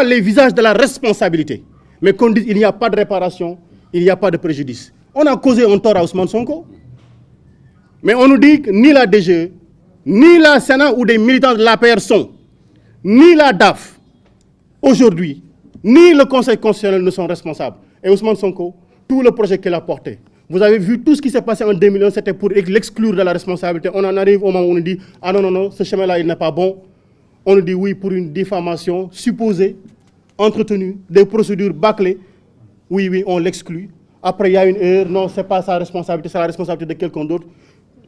les visages de la responsabilité, mais qu'on dise il n'y a pas de réparation, il n'y a pas de préjudice. On a causé un tort à Ousmane Sonko, mais on nous dit que ni la DGE, ni la Sénat ou des militants de l'APR sont, ni la DAF, aujourd'hui, ni le Conseil constitutionnel ne sont responsables. Et Ousmane Sonko, tout le projet qu'il a porté, vous avez vu tout ce qui s'est passé en 2001, c'était pour l'exclure de la responsabilité. On en arrive au moment où on nous dit « Ah non, non, non, ce chemin-là, il n'est pas bon ». On nous dit oui pour une diffamation supposée, entretenue, des procédures bâclées. Oui, oui, on l'exclut. Après, il y a une erreur. Non, ce n'est pas sa responsabilité, c'est la responsabilité de quelqu'un d'autre.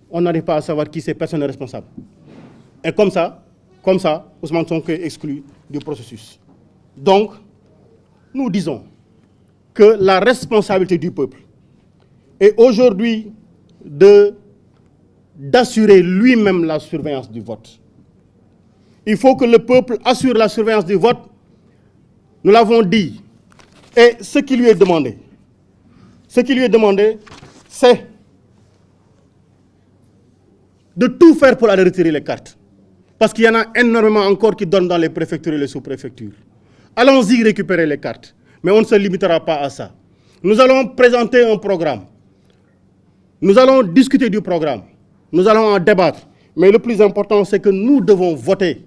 On n'arrive pas à savoir qui c'est, personne n'est responsable. Et comme ça, Ousmane Sonko est exclu du processus. Donc, nous disons que la responsabilité du peuple est aujourd'hui d'assurer lui-même la surveillance du vote. Il faut que le peuple assure la surveillance du vote. Nous l'avons dit. Et ce qui lui est demandé, c'est de tout faire pour aller retirer les cartes. Parce qu'il y en a énormément encore qui donnent dans les préfectures et les sous-préfectures. Allons-y récupérer les cartes. Mais on ne se limitera pas à ça. Nous allons présenter un programme. Nous allons discuter du programme. Nous allons en débattre. Mais le plus important, c'est que nous devons voter.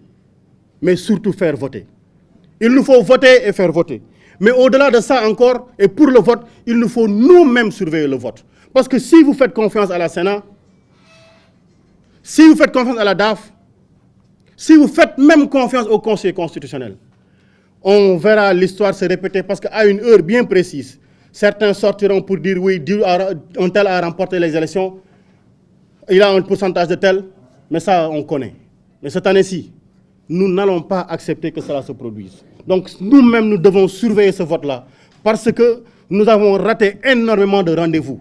Mais surtout faire voter. Il nous faut voter et faire voter. Mais au-delà de ça encore, et pour le vote, il nous faut nous-mêmes surveiller le vote. Parce que si vous faites confiance à la Sénat, si vous faites confiance à la DAF, si vous faites même confiance au Conseil constitutionnel, on verra l'histoire se répéter parce qu'à une heure bien précise, certains sortiront pour dire oui, un tel a remporté les élections, il a un pourcentage de tel, mais ça on connaît. Mais cette année-ci, nous n'allons pas accepter que cela se produise. Donc nous-mêmes, nous devons surveiller ce vote-là parce que nous avons raté énormément de rendez-vous.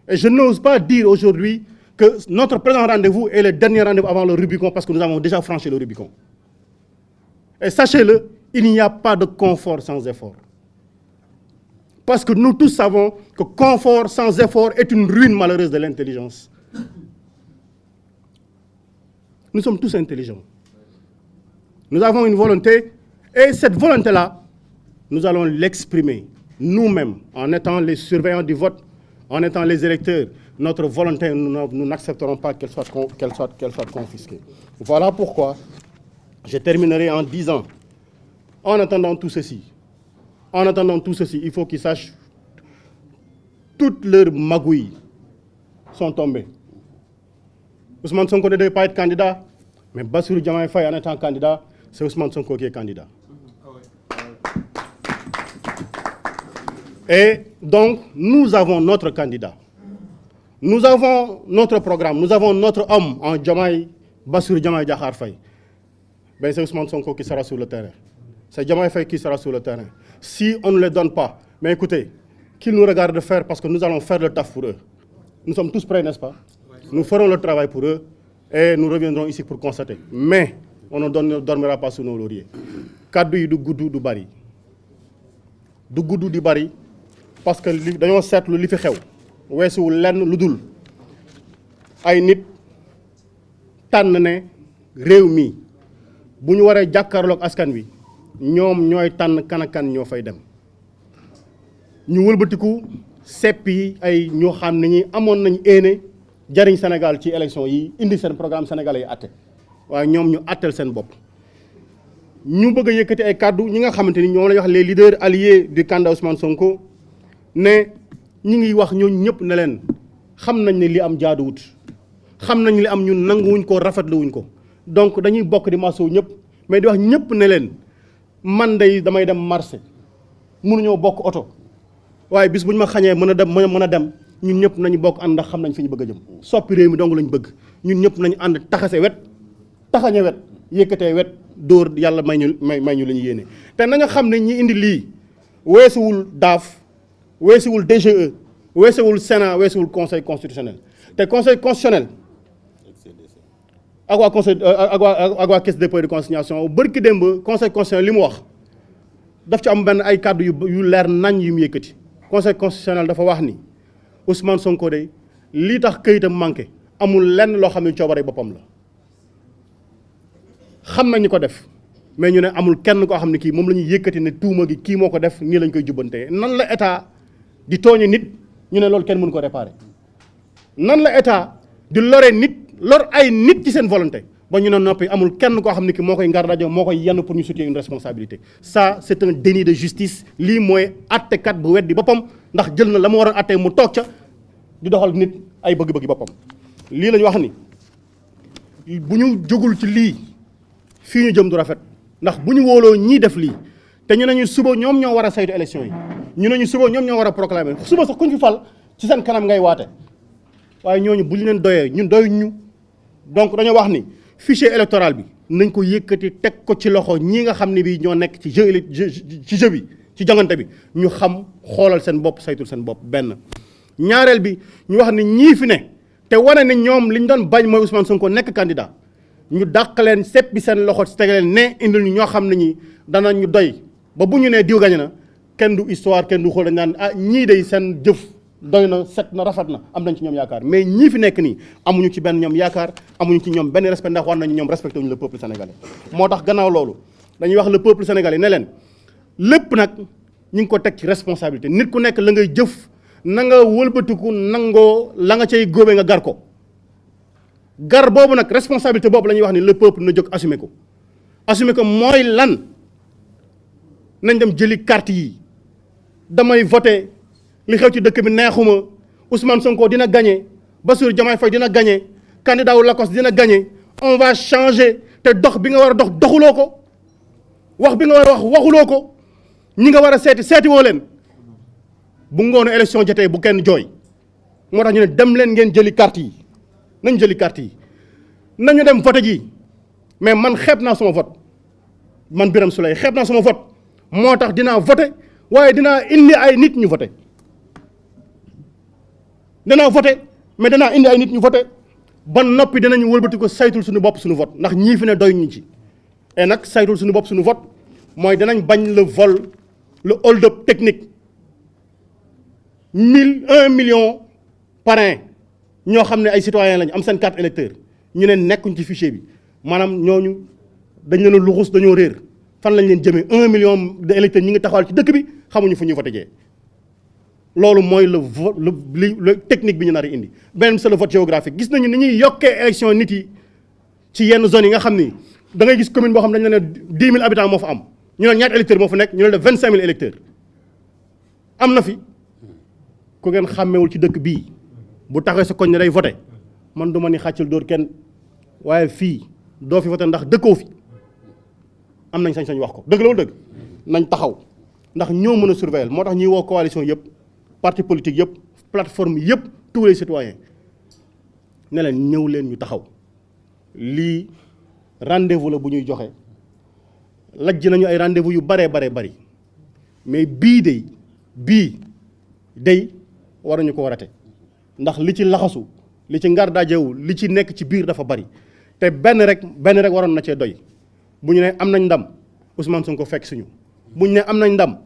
Et je n'ose pas dire aujourd'hui que notre présent rendez-vous est le dernier rendez-vous avant le Rubicon parce que nous avons déjà franchi le Rubicon. Et sachez-le, il n'y a pas de confort sans effort. Parce que nous tous savons que confort sans effort est une ruine malheureuse de l'intelligence. Nous sommes tous intelligents. Nous avons une volonté, et cette volonté-là, nous allons l'exprimer nous-mêmes, en étant les surveillants du vote, en étant les électeurs. Notre volonté, nous n'accepterons pas qu'elle soit confisquée. Voilà pourquoi je terminerai en disant, en attendant tout ceci, il faut qu'ils sachent, toutes leurs magouilles sont tombées. Ousmane Sonko ne devait pas être candidat, mais Bassirou Diomaye Faye en étant candidat, c'est Ousmane Sonko qui est candidat. Et donc, nous avons notre candidat. Nous avons notre programme, nous avons notre homme en Diomaye, Bassirou Diomaye Diakhar Faye. Ben, c'est Ousmane Sonko qui sera sur le terrain. C'est Diomaye Faye qui sera sur le terrain. Si on ne les donne pas, mais écoutez, qu'ils nous regardent faire parce que nous allons faire le taf pour eux. Nous sommes tous prêts, n'est-ce pas? Nous ferons le travail pour eux et nous reviendrons ici pour constater. Mais on ne dormira pas sous nos lauriers. Kaddu yi du gudd du bari. Du gudd du bari parce que dañoo seetlu li fi xew weesuwul lenn lu dul ay nit tànn ne réew mi bu ñu waree jàkkaarloog askan wi ñoom ñooy tànn kan ak kan ñoo fay dem. ñu wëlbatiku seppi ay ñoo xam ne ñi amoon nañ éene jariñ Sénégal ci élection yi indi seen programme sénégalais yi atte waaye ñoom ñu attel seen bopp. ñu bëgg a yëkkati ay kàddu ñi nga xamante ni ñoo lay wax les leaders alliés du candidat Ousmane Sonko ne ñi ngi wax ñooñu ñëpp ne leen xam nañ ne li am jaaduwut xam nañ li am ñun nanguwuñ ko rafetluwuñ ko donc dañuy bokk di masawu ñëpp mais di wax ñëpp ne leen man day damay dem marché mënuñoo bokk oto waaye bis bu ñu ma xañee mën a dem ñun ñëpp nañu bokk ànd ndax xam nañ fi ñu bëgg a jëm soppi réew mi dong lañ bëgg ñun ñëpp nañu ànd taxase wet taxañe wet yëkkatee wet dóor yàlla may ñu la ñu yéene te nañu xam ne ñi indi lii weesuwul DAF weesuwul DGE weesuwul Sénat weesuwul conseil constitutionnel te conseil constitutionnel ak waa caisse de dépôt et de consignation bërki démb conseil constitutionnel li mu wax daf ci am benn ay kàddu yu leer nañ yu mu yëkkati conseil constitutionnel dafa wax ni Ousmane Sonko de lii tax këyitam manqué amul lenn loo xam ne coobare boppam la xam nañ ñi ko def mais ñu ne amul kenn koo xam ne kii moom la ñuy yëkkati ne tuuma gi kii moo ko def nii lañ koy jubbantee. nan la état di tooñe nit ñu ne loolu kenn mënu ko réparer nan la état di lore nit lor ay nit ci seen volonté ba ñu ne noppi amul kenn koo xam ne ki moo koy ngar rajo moo koy yenn pour ñu situer une responsabilité. Ça c'est un déni de justice. lii mooy attekat bu weddi boppam ndax jël na la mu waroon atte mu toog ca di doxal nit ay bëgg-bëggi boppam. lii la ñu wax ni bu ñu jógul ci lii fii ñu jëm du rafet ndax bu ñu wóoloo ñii def lii te ñu ne ñu suba ñoom ñoo war a saytu élection yi ñu ne ñu suba ñoom ñoo war a proclamer suba sax ku ñu fi fal ci seen kanam ngay waate waaye ñooñu bu ñu leen doyee ñun doyuñ ñu. donc dañoo wax ni fichier électoral bi nañ ko yëkkati teg ko ci loxo ñii nga xam ne bii ñoo nekk ci jeu bi ci jongante bi ñu xam xoolal seen bopp saytul seen bopp benn. ñaareel bi ñu wax ni ñii fi ne te wane ni ñoom li ñu doon bañ mooy Ousmane Sonko nekk candidat ñu dàq leen seppi seen loxo ci teg leen ne indil ñu ñoo xam ne ñi danañ ñu doy ba bu ñu nee diw gañe na kenn du histoire kenn du xool dañ naan ah ñii day seen jëf doy na set na rafet na am nañ ci ñoom yaakaar mais ñii fi nekk nii amuñu ci benn ñoom yaakaar amuñu ci ñoom benn respect ndax war nañu ñoom respecté wuñu le peuple sénégalais. moo tax gannaaw loolu dañuy wax le peuple sénégalais ne leen lépp nag ñu ngi ko teg ci responsabilité nit ku nekk la ngay jëf na nga wëlbatiku nangoo la nga cay góobee nga gar ko gar boobu nag responsabilité boobu la ñuy wax ni le peuple na jóg assumer ko mooy lan nañ dem jëli carte yi damay voté li xew ci dëkk bi neexuma Ousmane Sonko dina gagné Bassirou Diomaye Faye dina gagné candidat wu Lacoste dina gagné on va changer te dox bi nga war a dox doxuloo ko wax bi nga war a wax waxuloo ko ñi nga war a seeti woo leen bu ngoonu élection jotee bu kenn jooy moo tax ñu ne dem leen ngeen jëli carte yi nañ jëli carte yi nañu dem voté ji mais man xeeb naa sama vote man Birame Souleye xeeb naa sama vote moo tax dinaa voté waaye dinaa indi ay nit ñu voté danaa voté mais danaa indi ay nit ñu voté ba noppi dinañu wëlbati ko saytul suñu bopp suñu vote ndax ñii fi ne doy ñu ci et nag saytul suñu bopp suñu vote mooy danañ bañ le vol le hold up technique 1 million parrain ñoo xam ne ay citoyens lañu am seen carte électeur ñu ne nekkuñ ci fichier bi maanaam ñooñu dañ leen a luxus dañoo réer fan lañ leen jëmee 1 million de électeurs ñi ngi taxawal ci dëkk bi xamuñu fu ñuy voté jee loolu mooy le technique bi ñu nar a indi beneen c'est le vote géographique gis nañu ni ñuy yokkee élection nit yi ci yenn zones yi nga xam ni da ngay gis commune boo xam ne dañu ne 10 000 habitants moo fa am ñu ne ñaata électeurs moo fa nekk ñu ne la 25 000 électeurs am na fi ku ngeen xàmmewul ci dëkk bii bu taxee sa koñ ne day voté man du ma ni xàccal dóor kenn waaye fii doo fi voté ndax dëkkoo fi am nañ sañ-sañ wax ko dëgg la wala dëgg nañ taxaw ndax ñoo mën a surveiller moo tax ñuy woo coalition yëpp parti politique yëpp plateforme yëpp tous les citoyens ne leen ñëw leen ñu taxaw lii rendez-vous la bu ñuy joxe lajj nañu ay rendez-vous yu baree bari mais bii day waruñu ko warate ndax li ci laxasu li ci ngar dajewu li ci nekk ci biir dafa bari te benn rek waroon na cee doy bu ñu ne am nañ ndam Ousmane Sonko fekk suñu bu ñu ne am nañ ndam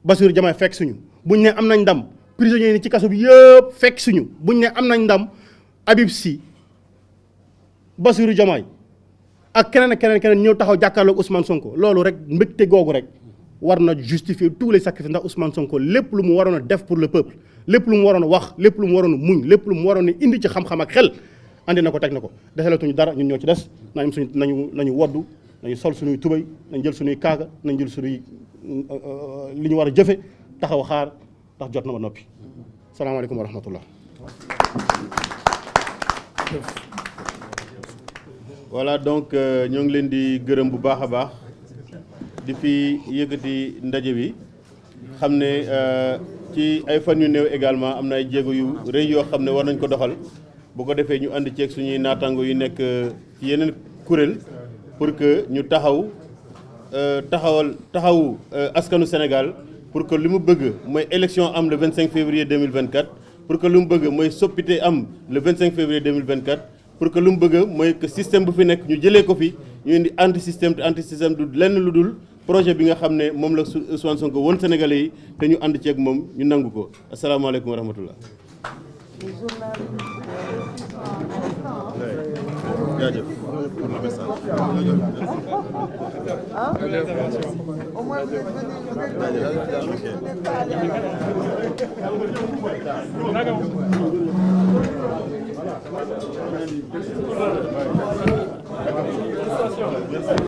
Bassirou Diomaye fekk suñu bu ñu ne am nañ ndam prisonniers yi ci kaso bi yëpp fekk suñu bu ñu ne am nañ ndam Habib Sy Bassirou Diomaye ak keneen ñëw taxaw jàkkaarloog Ousmane Sonko loolu rek mbégte googu rek war na justifier tous les sacrifices ndax Ousmane Sonko lépp lu mu waroon a def pour le peuple lépp lu mu waroon a wax lépp lu mu waroon a muñ lépp lu mu waroon a indi ci xam-xam ak xel andi na ko teg na ko desalatuñu dara ñun ñoo ci des nañu woddu nañu sol suñuy tubéy nañ jël suñuy kaaga nañ jël suñuy li ñu war a jëfe taxaw xaar ndax jot na ba noppi salaamaaleykum wa rahmatullah. voilà donc ñoo ngi leen di gërëm bu baax a baax di fi yëkkati ndaje bi xam ne ci ay fan yu néew également am na ay jéego yu rëy yoo xam ne war nañ ko doxal bu ko defee ñu ànd ceeg suñuy naataango yu nekk ci yeneen kuréel pour que ñu taxawu askanu Sénégal pour que li mu bëgg mooy élection am le 25 février 2024 pour que li mu bëgg mooy soppite am le 25 février 2024 pour que lu mu bëgg mooy que système bu fi nekk ñu jëlee ko fi ñu indi anti système te anti système du lenn lu dul projet bi nga xam ne moom la Ousmane Sonko woon Sénégalais yi te ñu ànd ceeg moom ñu nangu ko asalaamaaleykum wa rahmatullah. jaajëf pour le message. Au moins vous êtes venu,